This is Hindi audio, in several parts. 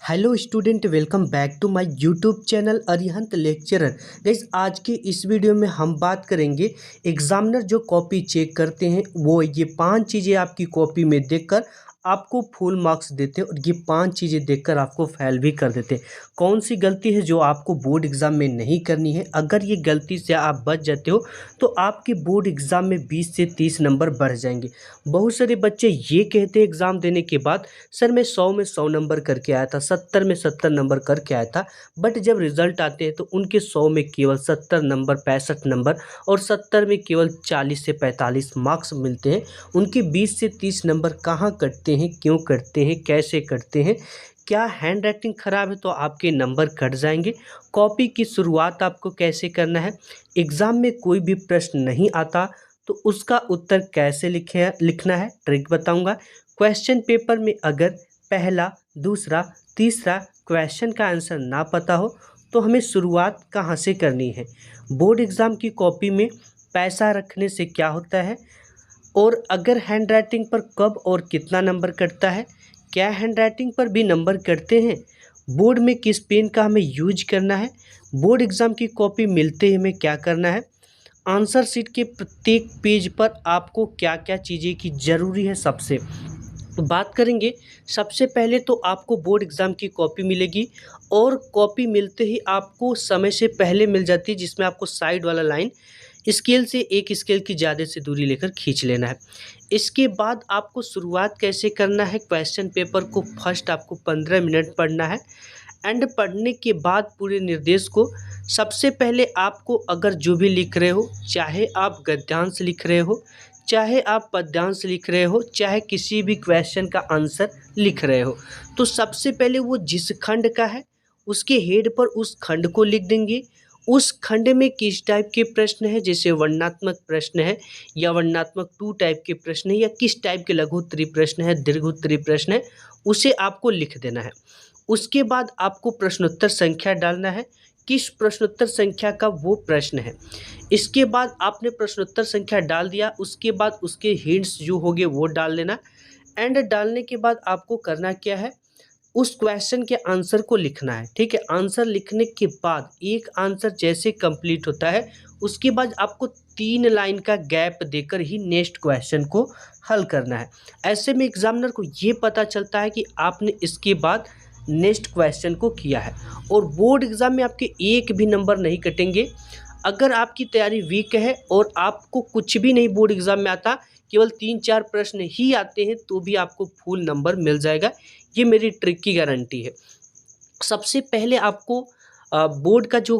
Hello student, welcome back to my YouTube channel Arihant lecturer. Guys, आज के इस वीडियो में हम बात करेंगे एग्जामिनर जो कॉपी चेक करते हैं वो ये 5 चीज़ें आपकी कॉपी में देखकर आपको फुल मार्क्स देते हैं और ये 5 चीज़ें देखकर आपको फेल भी कर देते हैं। कौन सी गलती है जो आपको बोर्ड एग्ज़ाम में नहीं करनी है? अगर ये गलती से आप बच जाते हो तो आपके बोर्ड एग्ज़ाम में 20 से 30 नंबर बढ़ जाएंगे। बहुत सारे बच्चे ये कहते हैं एग्ज़ाम देने के बाद, सर मैं 100 में 100 नंबर करके आया था, 70 में 70 नंबर करके आया था, बट जब रिज़ल्ट आते हैं तो उनके 100 में केवल 70 नंबर, 65 नंबर और 70 में केवल 40 से 45 मार्क्स मिलते हैं। उनके 20 से 30 नंबर कहाँ कटते हैं, क्यों कटते हैं, कैसे कटते हैं? क्या हैंड राइटिंग ख़राब है तो आपके नंबर कट जाएंगे? कॉपी की शुरुआत आपको कैसे करना है? एग्ज़ाम में कोई भी प्रश्न नहीं आता तो उसका उत्तर कैसे लिखना है, ट्रिक बताऊंगा। क्वेश्चन पेपर में अगर पहला, दूसरा, तीसरा क्वेश्चन का आंसर ना पता हो तो हमें शुरुआत कहाँ से करनी है? बोर्ड एग्ज़ाम की कॉपी में पैसा रखने से क्या होता है? और अगर हैंड राइटिंग पर कब और कितना नंबर कटता है? क्या हैंड राइटिंग पर भी नंबर कटते हैं? बोर्ड में किस पेन का हमें यूज करना है? बोर्ड एग्ज़ाम की कॉपी मिलते ही हमें क्या करना है? आंसर शीट के प्रत्येक पेज पर आपको क्या क्या चीज़ें की ज़रूरी है सबसे बात करेंगे। सबसे पहले तो आपको बोर्ड एग्ज़ाम की कॉपी मिलेगी और कॉपी मिलते ही आपको समय से पहले मिल जाती है, जिसमें आपको साइड वाला लाइन स्केल से 1 स्केल की ज़्यादा से दूरी लेकर खींच लेना है। इसके बाद आपको शुरुआत कैसे करना है? क्वेश्चन पेपर को फर्स्ट आपको 15 मिनट पढ़ना है एंड पढ़ने के बाद पूरे निर्देश को सबसे पहले आपको, अगर जो भी लिख रहे हो, चाहे आप गद्यांश लिख रहे हो, चाहे आप पद्यांश लिख रहे हो, चाहे किसी भी क्वेश्चन का आंसर लिख रहे हो, तो सबसे पहले वो जिस खंड का है उसके हेड पर उस खंड को लिख देंगे। उस खंड में किस टाइप के प्रश्न है, जैसे वर्णनात्मक प्रश्न है या वर्णनात्मक 2 टाइप के प्रश्न है या किस टाइप के लघु उत्तरीय प्रश्न है, दीर्घ उत्तरीय प्रश्न है, उसे आपको लिख देना है। उसके बाद आपको प्रश्नोत्तर संख्या डालना है, किस प्रश्नोत्तर संख्या का वो प्रश्न है। इसके बाद आपने प्रश्नोत्तर संख्या डाल दिया, उसके बाद उसके हिंट्स जो होंगे वो डाल लेना एंड डालने के बाद आपको करना क्या है? उस क्वेश्चन के आंसर को लिखना है। ठीक है, आंसर लिखने के बाद एक आंसर जैसे कंप्लीट होता है उसके बाद आपको 3 लाइन का गैप देकर ही नेक्स्ट क्वेश्चन को हल करना है। ऐसे में एग्जामिनर को ये पता चलता है कि आपने इसके बाद नेक्स्ट क्वेश्चन को किया है और बोर्ड एग्ज़ाम में आपके एक भी नंबर नहीं कटेंगे। अगर आपकी तैयारी वीक है और आपको कुछ भी नहीं बोर्ड एग्ज़ाम में आता, केवल 3-4 प्रश्न ही आते हैं, तो भी आपको फुल नंबर मिल जाएगा। ये मेरी ट्रिक की गारंटी है। सबसे पहले आपको बोर्ड का जो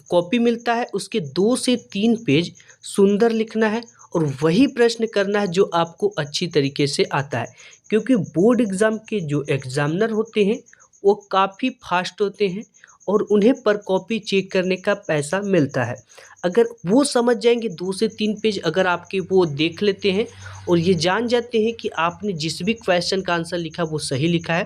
कॉपी मिलता है उसके 2 से 3 पेज सुंदर लिखना है और वही प्रश्न करना है जो आपको अच्छी तरीके से आता है, क्योंकि बोर्ड एग्ज़ाम के जो एग्ज़ामिनर होते हैं वो काफ़ी फास्ट होते हैं और उन्हें पर कॉपी चेक करने का पैसा मिलता है। अगर वो समझ जाएंगे, 2 से 3 पेज अगर आपके वो देख लेते हैं और ये जान जाते हैं कि आपने जिस भी क्वेश्चन का आंसर लिखा वो सही लिखा है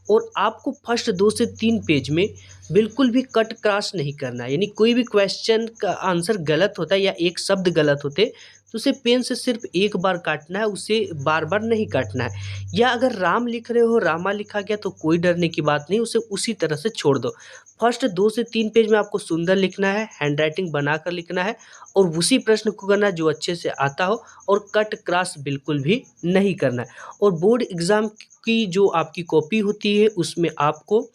और आपको फर्स्ट 2 से 3 पेज में बिल्कुल भी कट क्रॉस नहीं करना है, यानी कोई भी क्वेश्चन का आंसर गलत होता है या एक शब्द गलत होते तो उसे पेन से सिर्फ एक बार काटना है, उसे बार बार नहीं काटना है। या अगर राम लिख रहे हो, रामा लिखा गया तो कोई डरने की बात नहीं, उसे उसी तरह से छोड़ दो। फर्स्ट 2 से 3 पेज में आपको सुंदर लिखना है, हैंड राइटिंग बनाकर लिखना है और उसी प्रश्न को करना है जो अच्छे से आता हो और कट क्रॉस बिल्कुल भी नहीं करना है। और बोर्ड एग्ज़ाम की जो आपकी कॉपी होती है उसमें आपको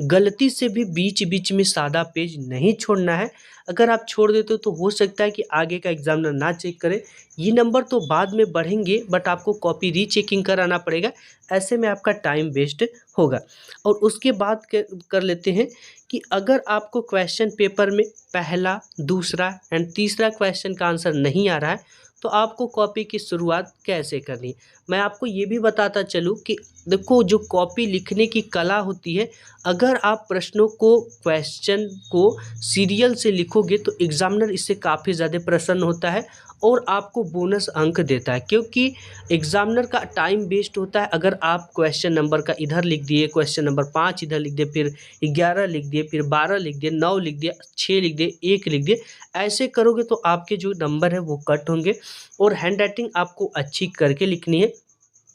गलती से भी बीच बीच में सादा पेज नहीं छोड़ना है। अगर आप छोड़ देते हो तो हो सकता है कि आगे का एग्जामिनर ना चेक करे। ये नंबर तो बाद में बढ़ेंगे बट आपको कॉपी रीचेकिंग कराना पड़ेगा, ऐसे में आपका टाइम वेस्ट होगा। और उसके बाद कर लेते हैं कि अगर आपको क्वेश्चन पेपर में पहला, दूसरा एंड तीसरा क्वेश्चन का आंसर नहीं आ रहा है तो आपको कॉपी की शुरुआत कैसे करनी है। मैं आपको ये भी बताता चलूँ कि देखो, जो कॉपी लिखने की कला होती है, अगर आप प्रश्नों को, क्वेश्चन को सीरियल से लिखोगे तो एग्जामिनर इससे काफ़ी ज़्यादा प्रसन्न होता है और आपको बोनस अंक देता है, क्योंकि एग्जामिनर का टाइम वेस्ट होता है। अगर आप क्वेश्चन नंबर का इधर लिख दिए, क्वेश्चन नंबर 5 इधर लिख दिए, फिर 11 लिख दिए, फिर 12 लिख दिए, 9 लिख दिए, 6 लिख दिए, 1 लिख दिए, ऐसे करोगे तो आपके जो नंबर है वो कट होंगे। और हैंड राइटिंग आपको अच्छी करके लिखनी है।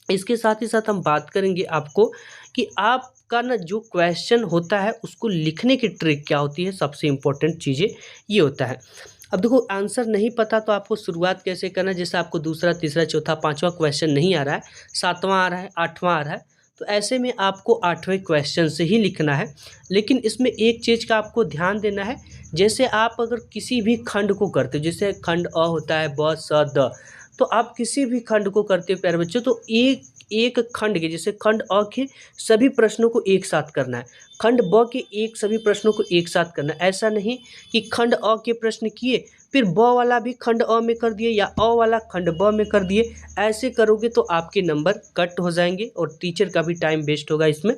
इसके साथ ही साथ हम बात करेंगे आपको कि आप का ना जो क्वेश्चन होता है उसको लिखने की ट्रिक क्या होती है, सबसे इम्पोर्टेंट चीज़ें ये होता है। अब देखो आंसर नहीं पता तो आपको शुरुआत कैसे करना है, जैसे आपको दूसरा, तीसरा, चौथा, पाँचवा क्वेश्चन नहीं आ रहा है, सातवां आ रहा है, आठवां आ रहा है, तो ऐसे में आपको आठवें क्वेश्चन से ही लिखना है। लेकिन इसमें एक चीज़ का आपको ध्यान देना है, जैसे आप अगर किसी भी खंड को करते हो, जैसे खंड अ होता है ब स द, तो आप किसी भी खंड को करते हो प्यारे बच्चों, तो एक एक खंड के, जैसे खंड अ के सभी प्रश्नों को एक साथ करना है, खंड ब के एक सभी प्रश्नों को एक साथ करना है। ऐसा नहीं कि खंड अ के प्रश्न किए फिर ब वाला भी खंड अ में कर दिए या अ वाला खंड ब में कर दिए, ऐसे करोगे तो आपके नंबर कट हो जाएंगे और टीचर का भी टाइम वेस्ट होगा इसमें।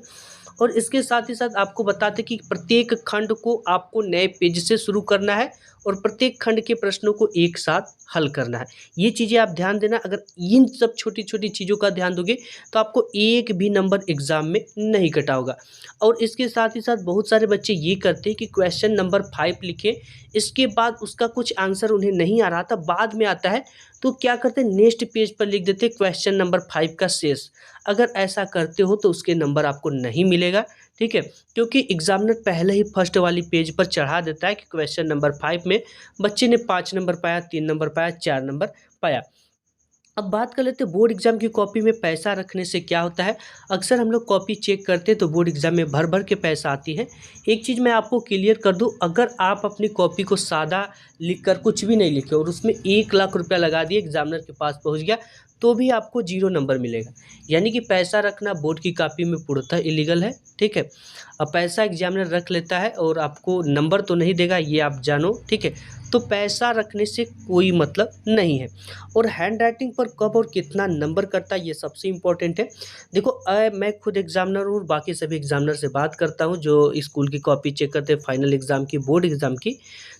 और इसके साथ ही साथ आपको बताते कि प्रत्येक खंड को आपको नए पेज से शुरू करना है और प्रत्येक खंड के प्रश्नों को एक साथ हल करना है। ये चीज़ें आप ध्यान देना, अगर इन सब छोटी छोटी चीज़ों का ध्यान दोगे तो आपको एक भी नंबर एग्ज़ाम में नहीं कटा होगा। और इसके साथ ही साथ बहुत सारे बच्चे ये करते हैं कि क्वेश्चन नंबर 5 लिखे, इसके बाद उसका कुछ आंसर उन्हें नहीं आ रहा था, बाद में आता है, तो क्या करते हैं नेक्स्ट पेज पर लिख देते क्वेश्चन नंबर 5 का शेष। अगर ऐसा करते हो तो उसके नंबर आपको नहीं मिलेगा, ठीक है, क्योंकि एग्जामिनर पहले ही फर्स्ट वाली पेज पर चढ़ा देता है कि क्वेश्चन नंबर 5 में बच्चे ने 5 नंबर पाया, 3 नंबर पाया, 4 नंबर पाया। अब बात कर लेते हैं बोर्ड एग्जाम की कॉपी में पैसा रखने से क्या होता है। अक्सर हम लोग कॉपी चेक करते हैं तो बोर्ड एग्जाम में भर भर के पैसा आती है। एक चीज़ मैं आपको क्लियर कर दूं, अगर आप अपनी कॉपी को सादा लिखकर कुछ भी नहीं लिखे और उसमें 1 लाख रुपया लगा दिए, एग्जामिनर के पास पहुंच गया, तो भी आपको 0 नंबर मिलेगा। यानी कि पैसा रखना बोर्ड की कॉपी में पूर्णतः इलीगल है, ठीक है। अब पैसा एग्जामिनर रख लेता है और आपको नंबर तो नहीं देगा, ये आप जानो, ठीक है। तो पैसा रखने से कोई मतलब नहीं है। और हैंड राइटिंग पर कब और कितना नंबर करता है ये सबसे इम्पोर्टेंट है। देखो मैं खुद एग्जामिनर हूँ, बाकी सभी एग्जामिनर से बात करता हूँ जो स्कूल की कॉपी चेक करते हैं, फाइनल एग्ज़ाम की, बोर्ड एग्ज़ाम की,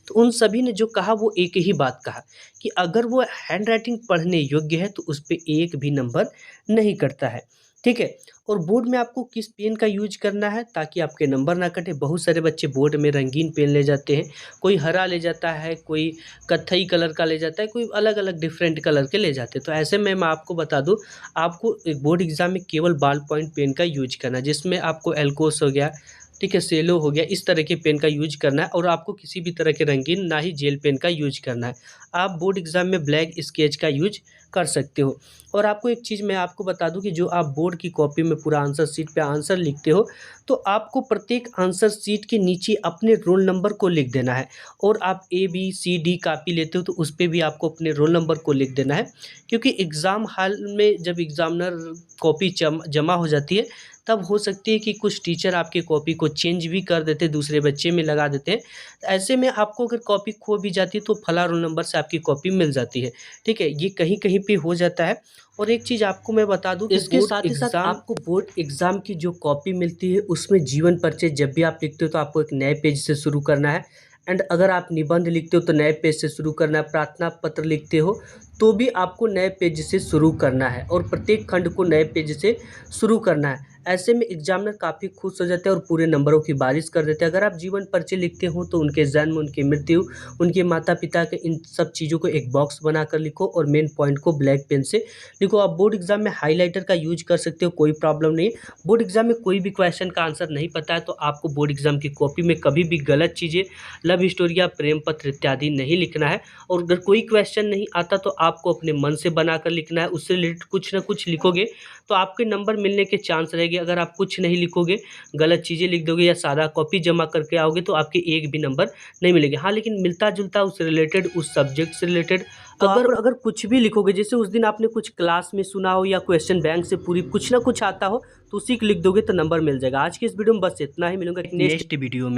तो उन सभी ने जो कहा वो एक ही बात कहा कि अगर वो हैंड राइटिंग पढ़ने योग्य है तो उस पर एक भी नंबर नहीं करता है, ठीक है। और बोर्ड में आपको किस पेन का यूज करना है ताकि आपके नंबर ना कटे। बहुत सारे बच्चे बोर्ड में रंगीन पेन ले जाते हैं, कोई हरा ले जाता है, कोई कत्थई कलर का ले जाता है, कोई अलग अलग डिफरेंट कलर के ले जाते हैं। तो ऐसे में मैं आपको बता दूं, आपको बोर्ड एग्जाम में केवल बॉल पॉइंट पेन का यूज करना है, जिसमें आपको एल्कोस हो गया, ठीक है, सेलो हो गया, इस तरह के पेन का यूज करना है। और आपको किसी भी तरह के रंगीन ना ही जेल पेन का यूज करना है। आप बोर्ड एग्जाम में ब्लैक स्केच का यूज कर सकते हो। और आपको एक चीज़ मैं आपको बता दूं कि जो आप बोर्ड की कॉपी में पूरा आंसर शीट पे आंसर लिखते हो, तो आपको प्रत्येक आंसर शीट के नीचे अपने रोल नंबर को लिख देना है। और आप ABCD कॉपी लेते हो तो उस पर भी आपको अपने रोल नंबर को लिख देना है, क्योंकि एग्ज़ाम हॉल में जब एग्ज़ामिनर कॉपी जमा हो जाती है तब हो सकती है कि कुछ टीचर आपके कॉपी को चेंज भी कर देते, दूसरे बच्चे में लगा देते हैं। ऐसे में आपको अगर कॉपी खो भी जाती है तो फला रोल नंबर से आपकी कॉपी मिल जाती है, ठीक है। ये कहीं कहीं पे हो जाता है। और एक चीज़ आपको मैं बता दूं, इसके साथ ही साथ आपको बोर्ड एग्ज़ाम की जो कॉपी मिलती है उसमें जीवन परिचय जब भी आप लिखते हो तो आपको एक नए पेज से शुरू करना है। एंड अगर आप निबंध लिखते हो तो नए पेज से शुरू करना है। प्रार्थना पत्र लिखते हो तो भी आपको नए पेज से शुरू करना है और प्रत्येक खंड को नए पेज से शुरू करना है। ऐसे में एग्जामिनर काफ़ी खुश हो जाते हैं और पूरे नंबरों की बारिश कर देते हैं। अगर आप जीवन परिचय लिखते हो तो उनके जन्म, उनकी मृत्यु, उनके माता पिता के, इन सब चीज़ों को एक बॉक्स बनाकर लिखो और मेन पॉइंट को ब्लैक पेन से लिखो। आप बोर्ड एग्जाम में हाईलाइटर का यूज कर सकते हो, कोई प्रॉब्लम नहीं है। बोर्ड एग्जाम में कोई भी क्वेश्चन का आंसर नहीं पता है तो आपको बोर्ड एग्जाम की कॉपी में कभी भी गलत चीज़ें, लव स्टोरी या प्रेम पत्र इत्यादि नहीं लिखना है। और अगर कोई क्वेश्चन नहीं आता तो आपको अपने मन से बनाकर लिखना है, उससे रिलेटेड कुछ ना कुछ लिखोगे तो आपके नंबर मिलने के चांस रहेंगे। अगर आप कुछ नहीं लिखोगे, गलत चीज़ें लिख दोगे या सादा कॉपी जमा करके आओगे तो आपके एक भी नंबर नहीं मिलेंगे। हाँ, लेकिन मिलता जुलता उससे रिलेटेड, उस सब्जेक्ट से रिलेटेड तो अगर कुछ भी लिखोगे, जैसे उस दिन आपने कुछ क्लास में सुना हो या क्वेश्चन बैंक से पूरी कुछ ना कुछ आता हो तो उसी को लिख दोगे तो नंबर मिल जाएगा। आज की इस वीडियो में बस इतना ही, मिलूंगा नेक्स्ट वीडियो में।